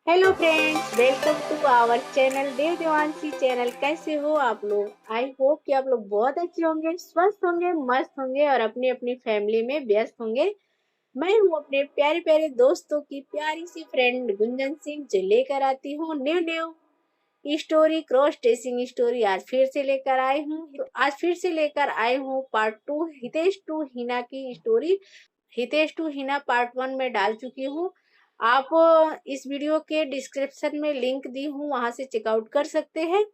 Hello friends, welcome to our channel Dev Devanshi channel. कैसे हो आप लोग? आई होप कि आप लोग बहुत अच्छे होंगे, स्वस्थ होंगे, मस्त होंगे और अपनी अपनी फैमिली में व्यस्त होंगे। मैं हूँ अपने प्यारे प्यारे दोस्तों की प्यारी सी फ्रेंड गुंजन सिंह, जो लेकर आती हूँ new new story, cross dressing story. आज फिर से लेकर आई हूँ, तो आज फिर से लेकर आई हूँ पार्ट 2 हितेश टू हिना की story. Hitesh to Hina part 1 में डाल चुकी हूँ। आप इस वीडियो के डिस्क्रिप्शन में लिंक दी हूँ, वहां से चेकआउट कर सकते हैं।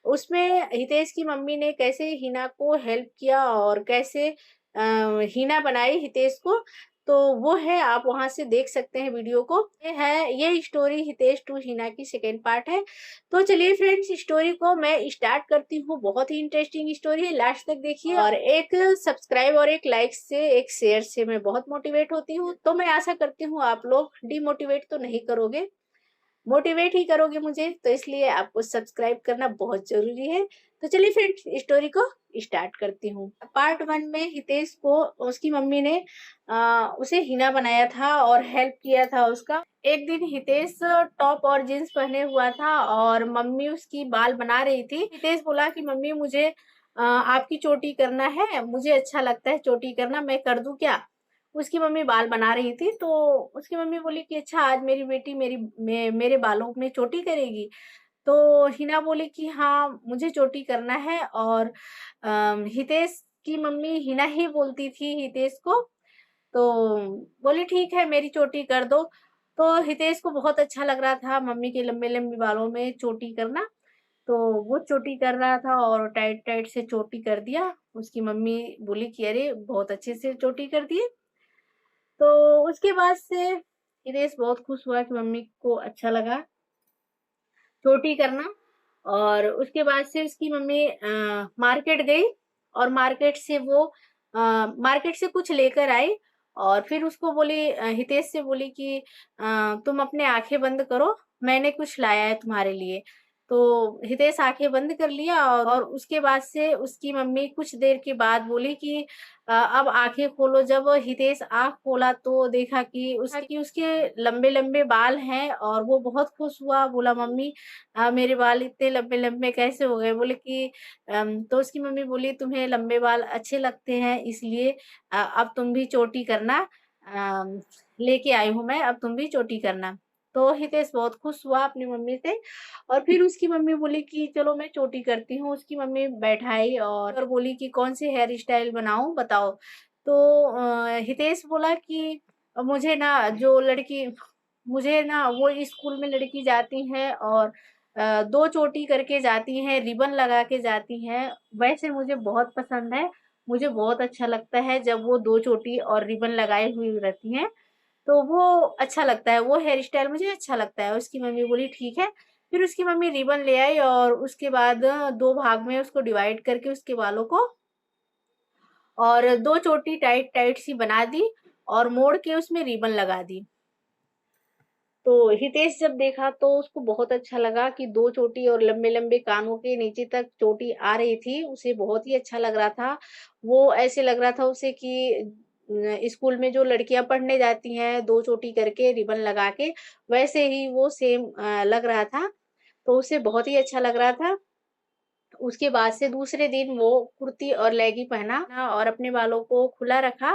उसमें हितेश की मम्मी ने कैसे हिना को हेल्प किया और कैसे हिना बनाई हितेश को, तो वो है, आप वहां से देख सकते हैं वीडियो को। ये स्टोरी हितेश टू हिना की सेकेंड पार्ट है। तो चलिए फ्रेंड्स, स्टोरी को मैं स्टार्ट करती हूँ। बहुत ही इंटरेस्टिंग स्टोरी है, लास्ट तक देखिए। और एक सब्सक्राइब और एक लाइक से, एक शेयर से मैं बहुत मोटिवेट होती हूँ। तो मैं आशा करती हूँ आप लोग डिमोटिवेट तो नहीं करोगे, मोटिवेट ही करोगे मुझे, तो इसलिए आपको सब्सक्राइब करना बहुत जरूरी है। तो चलिए फ्रेंड्स, स्टोरी को स्टार्ट करती हूँ। पार्ट 1 में हितेश को उसकी मम्मी ने उसे हिना बनाया था और हेल्प किया था उसका। एक दिन हितेश टॉप और जींस पहने हुआ था और मम्मी उसकी बाल बना रही थी। हितेश बोला कि मम्मी, मुझे आपकी चोटी करना है, मुझे अच्छा लगता है चोटी करना, मैं कर दूं क्या? उसकी मम्मी बाल बना रही थी, तो उसकी मम्मी बोली कि अच्छा, आज मेरी बेटी मेरे बालों में चोटी करेगी। तो हिना बोली कि हाँ, मुझे चोटी करना है। और हितेश की मम्मी हिना ही बोलती थी हितेश को, तो बोली ठीक है, मेरी चोटी कर दो। तो हितेश को बहुत अच्छा लग रहा था मम्मी के लंबे लंबे बालों में चोटी करना, तो वो चोटी कर रहा था और टाइट टाइट से चोटी कर दिया। उसकी मम्मी बोली कि अरे, बहुत अच्छे से चोटी कर दिए। तो उसके बाद से हितेश बहुत खुश हुआ कि मम्मी को अच्छा लगा चोटी करना। और उसके बाद से उसकी मम्मी मार्केट गई और मार्केट से कुछ लेकर आई। और फिर उसको बोली, हितेश से बोली कि तुम अपने आंखें बंद करो, मैंने कुछ लाया है तुम्हारे लिए। तो हितेश आंखें बंद कर लिया और उसके बाद से उसकी मम्मी कुछ देर के बाद बोली कि अब आंखें खोलो। जब हितेश आंख खोला तो देखा कि उसके लंबे लंबे बाल हैं और वो बहुत खुश हुआ। बोला, मम्मी मेरे बाल इतने लंबे लंबे कैसे हो गए? बोले कि तो उसकी मम्मी बोली, तुम्हें लंबे बाल अच्छे लगते हैं, इसलिए अब तुम भी चोटी करना, लेके आई हूं मैं, अब तुम भी चोटी करना। तो हितेश बहुत खुश हुआ अपनी मम्मी से। और फिर उसकी मम्मी बोली कि चलो मैं चोटी करती हूँ। उसकी मम्मी बैठाई और बोली कि कौन सी हेयर स्टाइल बनाऊं, बताओ। तो हितेश बोला कि मुझे ना जो लड़की मुझे ना वो स्कूल में लड़की जाती है और दो चोटी करके जाती हैं, रिबन लगा के जाती हैं, वैसे मुझे बहुत पसंद है। मुझे बहुत अच्छा लगता है जब वो दो चोटी और रिबन लगाई हुई रहती हैं, तो वो अच्छा लगता है, वो हेयर स्टाइल मुझे अच्छा लगता है। उसकी मम्मी बोली ठीक है। फिर उसकी मम्मी रिबन ले आई और उसके बाद दो भाग में उसको डिवाइड करके उसके बालों को और दो चोटी टाइट टाइट सी बना दी और मोड़ के उसमें रिबन लगा दी। तो हितेश जब देखा तो उसको बहुत अच्छा लगा कि दो चोटी और लंबे लंबे कानों के नीचे तक चोटी आ रही थी, उसे बहुत ही अच्छा लग रहा था। वो ऐसे लग रहा था उसे कि स्कूल में जो लड़कियां पढ़ने जाती हैं दो चोटी करके रिबन लगा के, वैसे ही वो सेम लग रहा था। तो उसे बहुत ही अच्छा लग रहा था। उसके बाद से दूसरे दिन वो कुर्ती और लेगी पहना और अपने बालों को खुला रखा।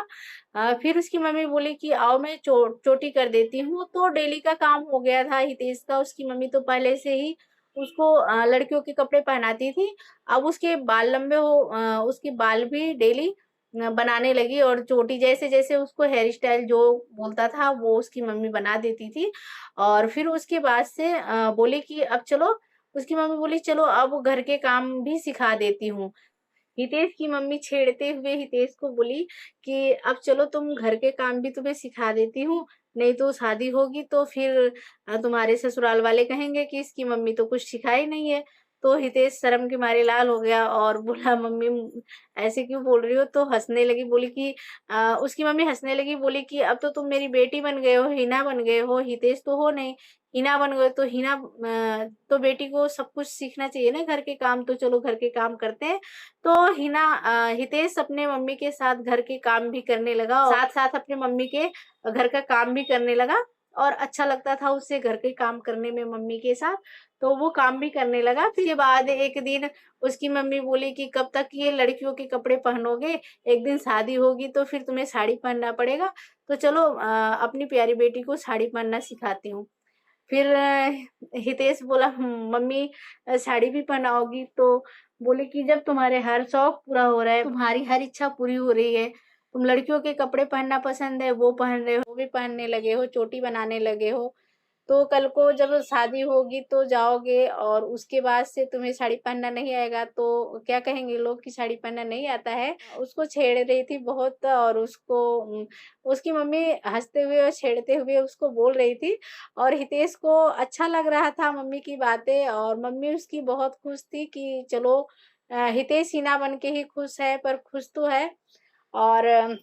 फिर उसकी मम्मी बोली कि आओ मैं चोटी कर देती हूँ। तो डेली का काम हो गया था हितेश का। उसकी मम्मी तो पहले से ही उसको लड़कियों के कपड़े पहनाती थी। अब उसके बाल लंबे उसके बाल भी डेली बनाने लगी और चोटी जैसे जैसे उसको हेयर स्टाइल जो बोलता था वो उसकी मम्मी बना देती थी। और फिर उसके बाद से बोली कि अब चलो, उसकी मम्मी बोली चलो अब घर के काम भी सिखा देती हूँ। हितेश की मम्मी छेड़ते हुए हितेश को बोली कि अब चलो, तुम घर के काम भी तुम्हें सिखा देती हूँ, नहीं तो शादी होगी तो फिर तुम्हारे ससुराल वाले कहेंगे कि इसकी मम्मी तो कुछ सिखाई नहीं है। तो हितेश शर्म के मारे लाल हो गया और बोला, मम्मी ऐसे क्यों बोल रही हो? तो हंसने लगी, बोली कि उसकी मम्मी हंसने लगी, बोली कि अब तो तुम मेरी बेटी बन गए हो, हिना बन गए हो, हितेश तो हो नहीं, हिना बन गए। तो तो बेटी को सब कुछ सीखना चाहिए ना घर के काम, तो चलो घर के काम करते हैं। तो हितेश अपने मम्मी के साथ घर के काम भी करने लगा और साथ साथ अपने मम्मी के घर का काम भी करने लगा। और अच्छा लगता था उससे घर के काम करने में मम्मी के साथ, तो वो काम भी करने लगा। फिर उसके बाद एक दिन उसकी मम्मी बोली कि कब तक ये लड़कियों के कपड़े पहनोगे, एक दिन शादी होगी तो फिर तुम्हें साड़ी पहनना पड़ेगा, तो चलो अपनी प्यारी बेटी को साड़ी पहनना सिखाती हूँ। फिर हितेश बोला मम्मी साड़ी भी पहनाओगी? तो बोले कि जब तुम्हारे हर शौक पूरा हो रहा है, तुम्हारी हर इच्छा पूरी हो रही है, तुम लड़कियों के कपड़े पहनना पसंद है वो पहन रहे हो, वो भी पहनने लगे हो, चोटी बनाने लगे हो, तो कल को जब शादी होगी तो जाओगे और उसके बाद से तुम्हें साड़ी पहनना नहीं आएगा तो क्या कहेंगे लोग कि साड़ी पहनना नहीं आता है। उसको छेड़ रही थी बहुत, और उसको उसकी मम्मी हंसते हुए और छेड़ते हुए उसको बोल रही थी, और हितेश को अच्छा लग रहा था मम्मी की बातें, और मम्मी उसकी बहुत खुश थी कि चलो हितेश हीना बन के ही खुश है पर खुश तो है। और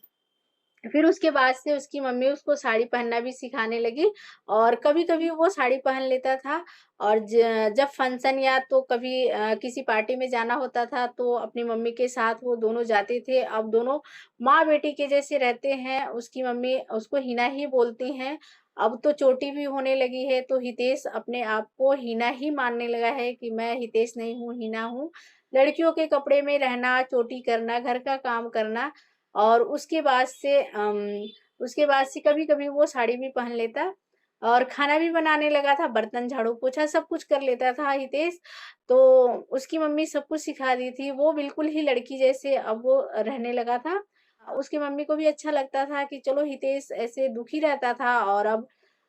फिर उसके बाद से उसकी मम्मी उसको साड़ी पहनना भी सिखाने लगी, और कभी-कभी वो साड़ी पहन लेता था। और जब फंक्शन या तो कभी किसी पार्टी में जाना होता था तो अपनी मम्मी के साथ वो दोनों जाते थे। अब दोनों माँ-बेटी के जैसे रहते हैं, उसकी मम्मी उसको हिना ही बोलती हैं। अब तो चोटी भी होने लगी है तो हितेश अपने आप को हिना ही मानने लगा है कि मैं हितेश नहीं हूँ, हिना हूँ। लड़कियों के कपड़े में रहना, चोटी करना, घर का काम करना, और उसके बाद से कभी-कभी वो साड़ी भी पहन लेता, और खाना भी बनाने लगा था, बर्तन, झाड़ू, पोछा सब कुछ कर लेता था हितेश। तो उसकी मम्मी सब कुछ सिखा दी थी, वो बिल्कुल ही लड़की जैसे अब वो रहने लगा था। उसकी मम्मी को भी अच्छा लगता था कि चलो हितेश ऐसे दुखी रहता था और अब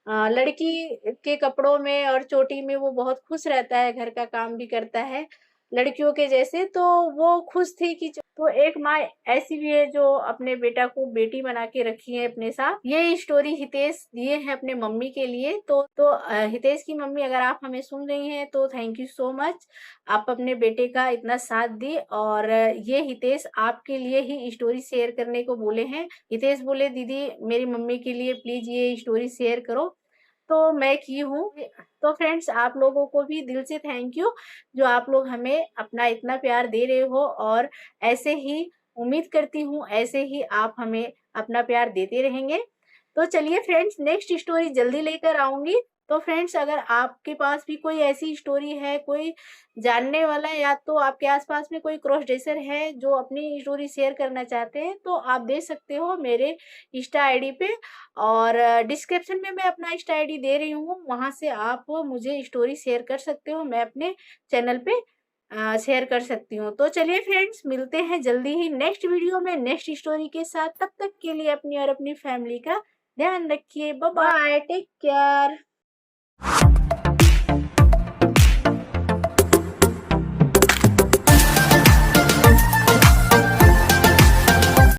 लड़की के कपड़ों में और चोटी में वो बहुत खुश रहता है, घर का काम भी करता है, लड़कियों के जैसे, तो वो खुश थी कि तो एक माँ ऐसी भी है जो अपने बेटा को बेटी बना के रखी है अपने साथ। ये स्टोरी हितेश दिए हैं अपने मम्मी के लिए। तो हितेश की मम्मी अगर आप हमें सुन रही हैं तो थैंक यू सो मच। आप अपने बेटे का इतना साथ दी, और ये हितेश आपके लिए ही स्टोरी शेयर करने को बोले हैं। हितेश बोले दीदी मेरी मम्मी के लिए प्लीज ये स्टोरी शेयर करो, तो मैं की हूँ। तो फ्रेंड्स आप लोगों को भी दिल से थैंक यू, जो आप लोग हमें अपना इतना प्यार दे रहे हो, और ऐसे ही उम्मीद करती हूँ ऐसे ही आप हमें अपना प्यार देते रहेंगे। तो चलिए फ्रेंड्स नेक्स्ट स्टोरी जल्दी लेकर आऊँगी। तो फ्रेंड्स अगर आपके पास भी कोई ऐसी स्टोरी है, कोई जानने वाला, या तो आपके आस-पास में कोई क्रॉस ड्रेसर है जो अपनी स्टोरी शेयर करना चाहते हैं, तो आप दे सकते हो मेरे इंस्टा आईडी पे, और डिस्क्रिप्शन में मैं अपना इंस्टा आईडी दे रही हूँ, वहाँ से आप मुझे स्टोरी शेयर कर सकते हो, मैं अपने चैनल पे शेयर कर सकती हूँ। तो चलिए फ्रेंड्स मिलते हैं जल्दी ही नेक्स्ट वीडियो में नेक्स्ट स्टोरी के साथ। तब तक के लिए अपनी और अपनी फैमिली का ध्यान रखिए। Bye bye, take care.